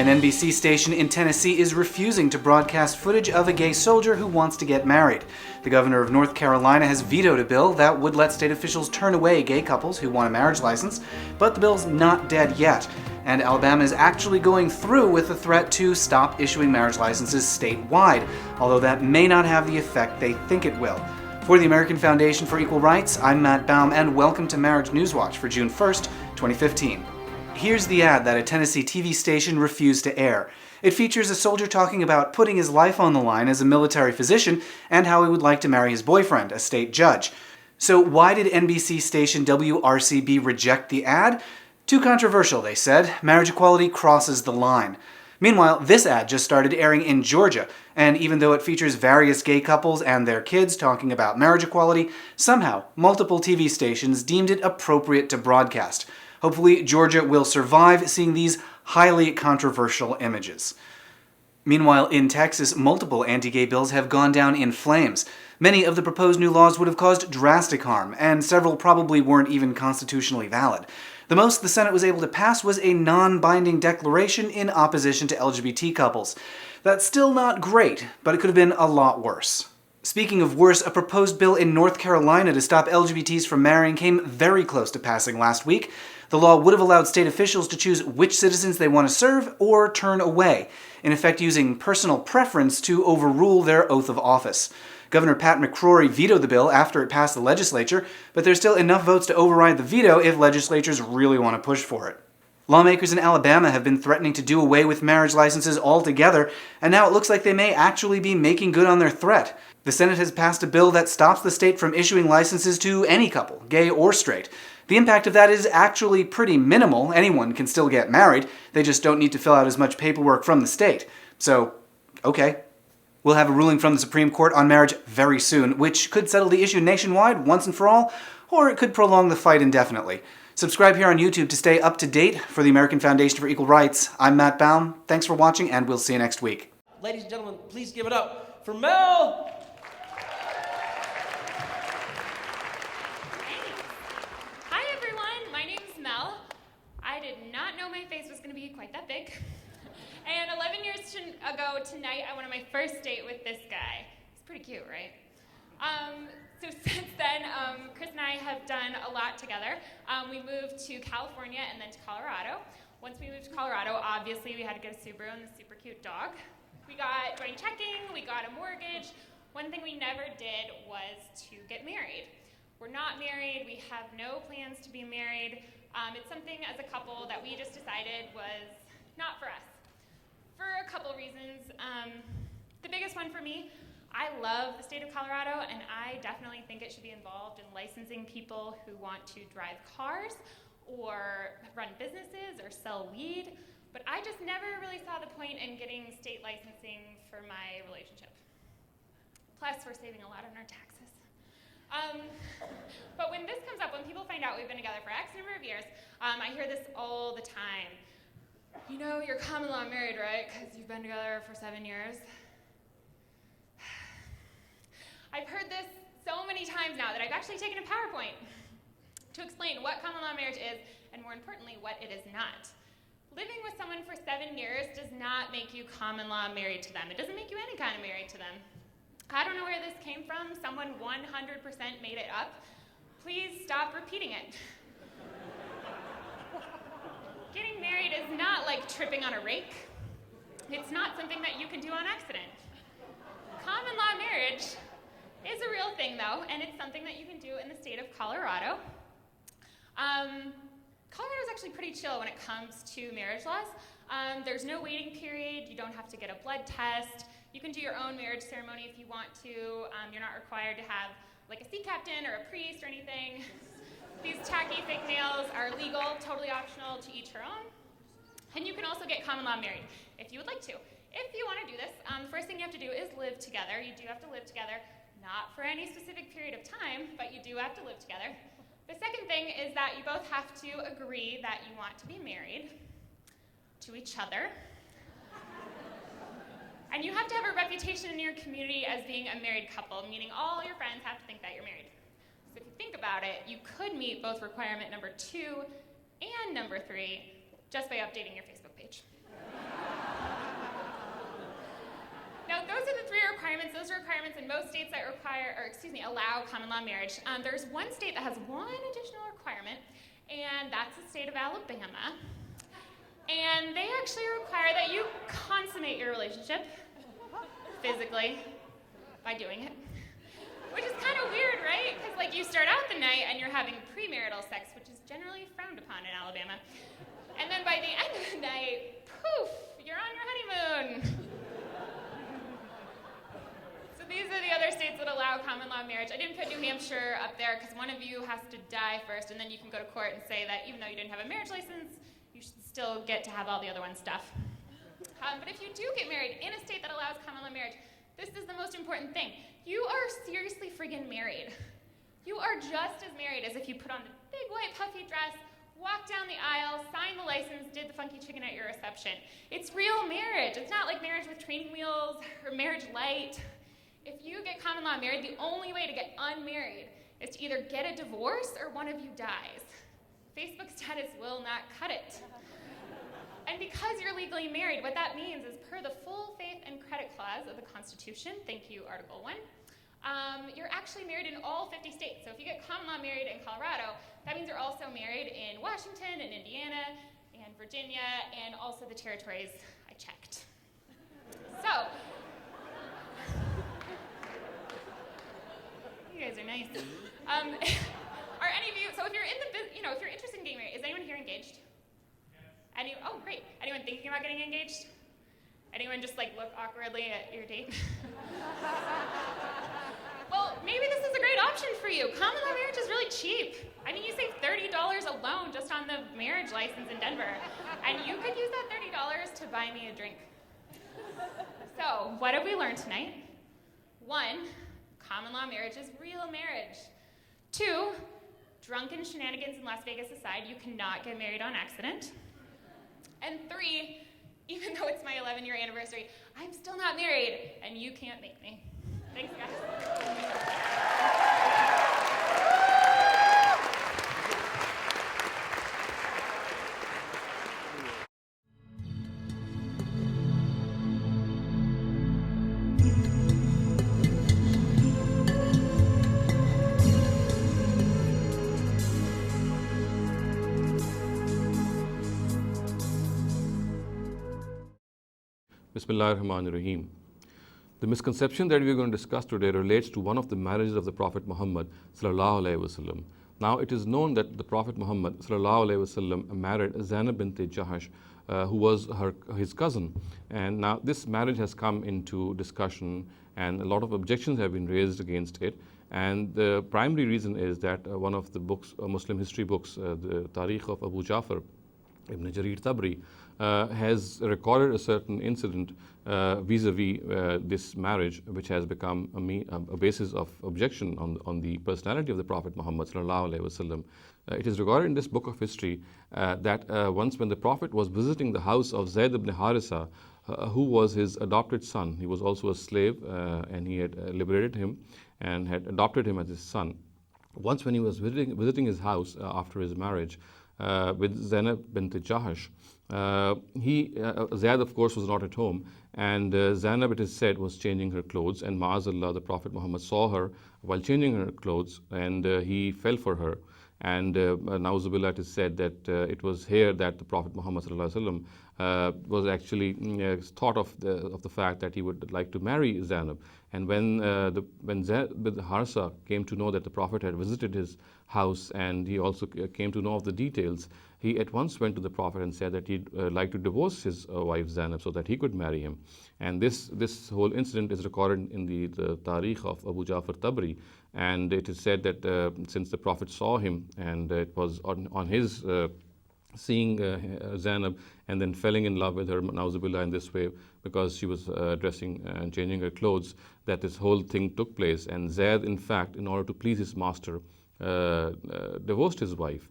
An NBC station in Tennessee is refusing to broadcast footage of a gay soldier who wants to get married. The governor of North Carolina has vetoed a bill that would let state officials turn away gay couples who want a marriage license, but the bill's not dead yet. And Alabama is actually going through with the threat to stop issuing marriage licenses statewide, although that may not have the effect they think it will. For the American Foundation for Equal Rights, I'm Matt Baum, and welcome to Marriage News Watch for June 1st, 2015. Here's the ad that a Tennessee TV station refused to air. It features a soldier talking about putting his life on the line as a military physician and how he would like to marry his boyfriend, a state judge. So why did NBC station WRCB reject the ad? Too controversial, they said. Marriage equality crosses the line. Meanwhile, this ad just started airing in Georgia, and even though it features various gay couples and their kids talking about marriage equality, somehow multiple TV stations deemed it appropriate to broadcast. Hopefully, Georgia will survive seeing these highly controversial images. Meanwhile, in Texas, multiple anti-gay bills have gone down in flames. Many of the proposed new laws would have caused drastic harm, and several probably weren't even constitutionally valid. The most the Senate was able to pass was a non-binding declaration in opposition to LGBT couples. That's still not great, but it could have been a lot worse. Speaking of worse, a proposed bill in North Carolina to stop LGBTs from marrying came very close to passing last week. The law would have allowed state officials to choose which citizens they want to serve or turn away, in effect using personal preference to overrule their oath of office. Governor Pat McCrory vetoed the bill after it passed the legislature, but there's still enough votes to override the veto if legislatures really want to push for it. Lawmakers in Alabama have been threatening to do away with marriage licenses altogether, and now it looks like they may actually be making good on their threat. The Senate has passed a bill that stops the state from issuing licenses to any couple, gay or straight. The impact of that is actually pretty minimal. Anyone can still get married. They just don't need to fill out as much paperwork from the state. So, okay. We'll have a ruling from the Supreme Court on marriage very soon, which could settle the issue nationwide once and for all, or it could prolong the fight indefinitely. Subscribe here on YouTube to stay up to date. For the American Foundation for Equal Rights, I'm Matt Baum. Thanks for watching, and we'll see you next week. Ladies and gentlemen, please give it up for Mel! Hi everyone, my name's Mel. I did not know my face was going to be quite that big. And 11 years ago tonight, I went on my first date with this guy. He's pretty cute, right? So since then, Chris and I have done a lot together. We moved to California and then to Colorado. Once we moved to Colorado, obviously we had to get a Subaru and the super cute dog. We got joint checking, we got a mortgage. One thing we never did was to get married. We're not married, we have no plans to be married. It's something as a couple that we just decided was not for us. For a couple reasons. The biggest one for me, I love the state of Colorado, and I definitely think it should be involved in licensing people who want to drive cars or run businesses or sell weed, but I just never really saw the point in getting state licensing for my relationship. Plus, we're saving a lot on our taxes. But when this comes up, when people find out we've been together for X number of years, I hear this all the time. You know, you're common law married, right? Because you've been together for 7 years. I've heard this so many times now that I've actually taken a PowerPoint to explain what common law marriage is, and more importantly, what it is not. Living with someone for 7 years does not make you common law married to them. It doesn't make you any kind of married to them. I don't know where this came from. Someone 100% made it up. Please stop repeating it. Getting married is not like tripping on a rake. It's not something that you can do on accident. Common law marriage is a real thing, though, and it's something that you can do in the state of Colorado. Colorado is actually pretty chill when it comes to marriage laws. There's no waiting period. You don't have to get a blood test. You can do your own marriage ceremony if you want to. You're not required to have like a sea captain or a priest or anything. These tacky fake nails are legal, totally optional, to each her own. And you can also get common law married if you would like to. If you want to do this, first thing you have to do is live together. You do have to live together. Not for any specific period of time, but you do have to live together. The second thing is that you both have to agree that you want to be married to each other. And you have to have a reputation in your community as being a married couple, meaning all your friends have to think that you're married. So if you think about it, you could meet both requirement number 2 and number 3 just by updating your Facebook page. requirements, those are requirements in most states that allow common law marriage. There's one state that has one additional requirement, and that's the state of Alabama. And they actually require that you consummate your relationship physically by doing it. Which is kind of weird, right? Because like you start out the night and you're having premarital sex, which is generally frowned upon in Alabama. And then by the end of the night, poof, you're on your honeymoon. So these are the other states that allow common law marriage. I didn't put New Hampshire up there because one of you has to die first, and then you can go to court and say that even though you didn't have a marriage license, you should still get to have all the other one stuff. But if you do get married in a state that allows common law marriage, this is the most important thing. You are seriously friggin' married. You are just as married as if you put on the big white puffy dress, walked down the aisle, signed the license, did the funky chicken at your reception. It's real marriage. It's not like marriage with training wheels or marriage light. If you get common law married, the only way to get unmarried is to either get a divorce or one of you dies. Facebook status will not cut it. And because you're legally married, what that means is per the full faith and credit clause of the Constitution, thank you, Article 1, you're actually married in all 50 states. So if you get common law married in Colorado, that means you're also married in Washington and Indiana and Virginia and also the territories I checked. So, you guys are nice. Are any of you, so if you're if you're interested in getting married, is anyone here engaged? Oh, great. Anyone thinking about getting engaged? Anyone just like look awkwardly at your date? Well, maybe this is a great option for you. Common law marriage is really cheap. I mean, you save $30 alone just on the marriage license in Denver. And you could use that $30 to buy me a drink. So, what have we learned tonight? 1, common law marriage is real marriage. 2, drunken shenanigans in Las Vegas aside, you cannot get married on accident. And 3, even though it's my 11-year anniversary, I'm still not married, and you can't make me. Thanks, guys. Bismillah ar-Rahman ar-Rahim. The misconception that we are going to discuss today relates to one of the marriages of the Prophet Muhammad sallallahu alaihi wasallam. Now, it is known that the Prophet Muhammad sallallahu alaihi wasallam married Zainab bint Jahash, who was his cousin. And now this marriage has come into discussion, and a lot of objections have been raised against it. And the primary reason is that one of the books, Muslim history books, the Tarikh of Abu Ja'far, Ibn Jarir Tabri, has recorded a certain incident vis-a-vis this marriage, which has become a basis of objection on the personality of the Prophet Muhammad sallallahu alaihi wasallam. It is recorded in this book of history that once when the Prophet was visiting the house of Zayd ibn Harisa, who was his adopted son, he was also a slave, and he had liberated him and had adopted him as his son. Once when he was visiting his house after his marriage with Zainab bint Jahash, Zayd, of course, was not at home, and Zainab, it is said, was changing her clothes, and Ma'azallah, the Prophet Muhammad saw her while changing her clothes, and he fell for her. And Nauzubillah, it is said that it was here that the Prophet Muhammad was actually thought of the fact that he would like to marry Zainab. And when Zayd bin Harisa came to know that the Prophet had visited his house, and he also came to know of the details, he at once went to the Prophet and said that he'd like to divorce his wife Zainab so that he could marry him. And this whole incident is recorded in the Tarikh of Abu Ja'far Tabri. And it is said that since the Prophet saw him, and it was on his seeing Zainab and then falling in love with her, Nauzubillah, in this way, because she was dressing and changing her clothes, that this whole thing took place. And Zayd, in fact, in order to please his master, divorced his wife.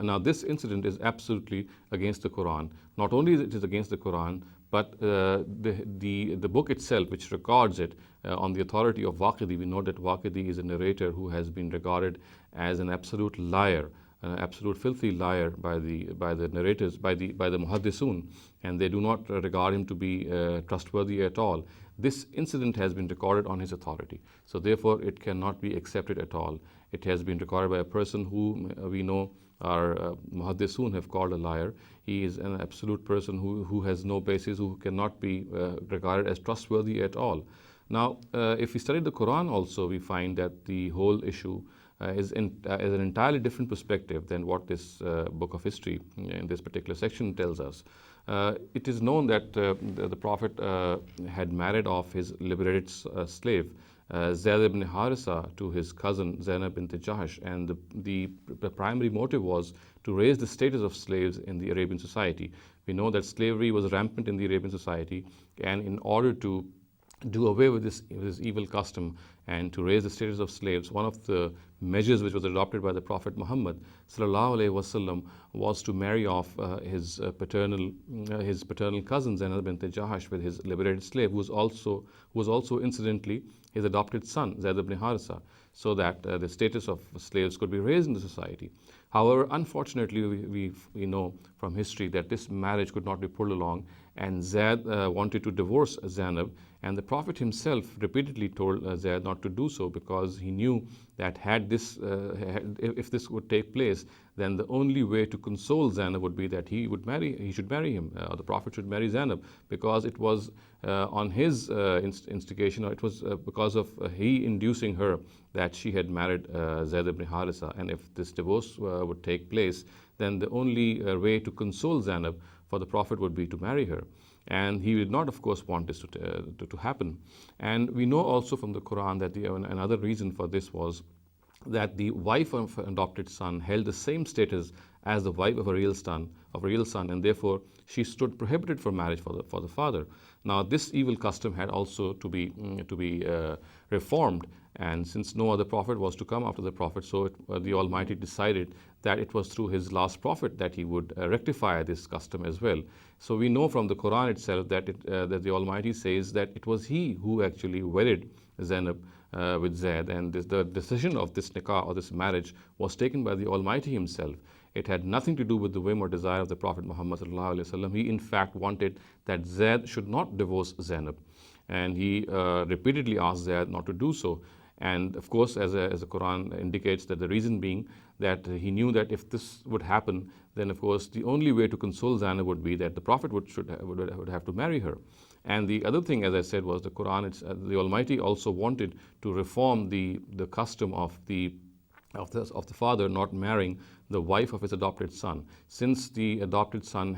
Now, this incident is absolutely against the Quran. Not only is it against the Quran, but the book itself, which records it on the authority of Waqidi, we know that Waqidi is a narrator who has been regarded as an absolute liar. an absolute filthy liar by the narrators, by the muhaddisun, and they do not regard him to be trustworthy at all. This incident has been recorded on his authority, so therefore it cannot be accepted at all. It has been recorded by a person who we know our muhaddisun have called a liar. He is an absolute person who has no basis, who cannot be regarded as trustworthy at all. Now, if we study the Quran also, we find that the whole issue is an entirely different perspective than what this book of history in this particular section tells us. It is known that the Prophet had married off his liberated slave Zayd ibn Harisa to his cousin Zainab bint Jahash, and the primary motive was to raise the status of slaves in the Arabian society. We know that slavery was rampant in the Arabian society, and in order to do away with this evil custom and to raise the status of slaves, one of the measures which was adopted by the Prophet Muhammad sallallahu alaihi wasallam was to marry off his paternal cousin Zainab bint Jahash with his liberated slave, who was also incidentally his adopted son Zayd ibn Harisa, so that the status of slaves could be raised in the society. However, unfortunately, we know from history that this marriage could not be pulled along, and Zayd wanted to divorce Zainab, and the Prophet himself repeatedly told Zayd not to do so, because he knew that if this would take place, then the only way to console Zainab would be that he should marry him, or the Prophet should marry Zainab, because it was on his instigation, or it was because of he inducing her that she had married Zayd ibn Harisa, and if this divorce would take place, then the only way to console Zainab for the Prophet would be to marry her. And he did not, of course, want this to happen. And we know also from the Quran that another reason for this was that the wife of an adopted son held the same status as the wife of a real son, and therefore she stood prohibited for marriage for the father. Now, this evil custom had also to be reformed, and since no other prophet was to come after the Prophet, so the Almighty decided that it was through his last prophet that he would rectify this custom as well. So we know from the Quran itself that the Almighty says that it was he who actually wedded Zainab with Zayd, and the decision of this nikah, or this marriage, was taken by the Almighty himself. It had nothing to do with the whim or desire of the Prophet Muhammad sallallahu alaihi wasallam. He in fact wanted that Zayd should not divorce Zainab, and he repeatedly asked Zayd not to do so. And of course, as the Quran indicates, that the reason being that he knew that if this would happen, then of course the only way to console Zainab would be that the Prophet would have to marry her. And the other thing, as I said, was the Quran. The Almighty also wanted to reform the custom of the father not marrying the wife of his adopted son, since the adopted son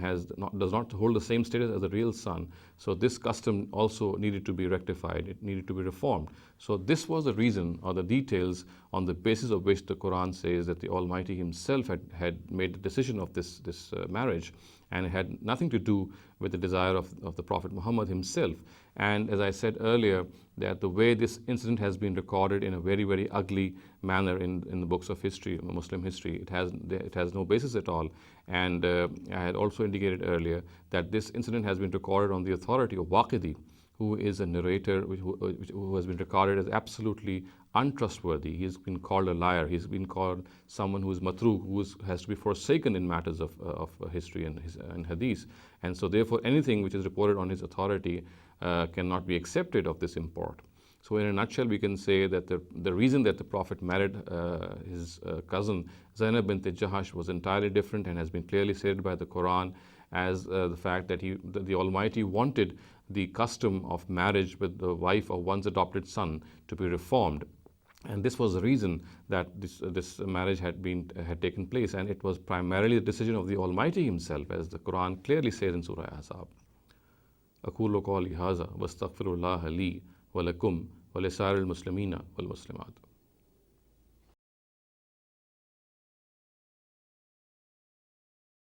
does not hold the same status as a real son. So this custom also needed to be rectified. It needed to be reformed. So this was the reason, or the details on the basis of which the Quran says that the Almighty himself had made the decision of this marriage, and it had nothing to do with the desire of the Prophet Muhammad himself. And as I said earlier, that the way this incident has been recorded in a very, very ugly manner in the books of history, Muslim history, it has no basis at all. And I had also indicated earlier that this incident has been recorded on the authority of Waqidi, who is a narrator who has been regarded as absolutely untrustworthy. He has been called a liar. He's been called someone who is matruk, who has to be forsaken in matters of history and hadith. And so therefore anything which is reported on his authority cannot be accepted of this import. So in a nutshell, we can say that the reason that the Prophet married his cousin Zainab bint Jahash was entirely different, and has been clearly stated by the Quran as the fact that the Almighty wanted the custom of marriage with the wife of one's adopted son to be reformed. And this was the reason that this marriage had taken place, and it was primarily the decision of the Almighty himself, as the Quran clearly says in Surah Ahzab. أقول قولي هذا واستغفر الله لي ولكم ولسائر المسلمين والمسلمات.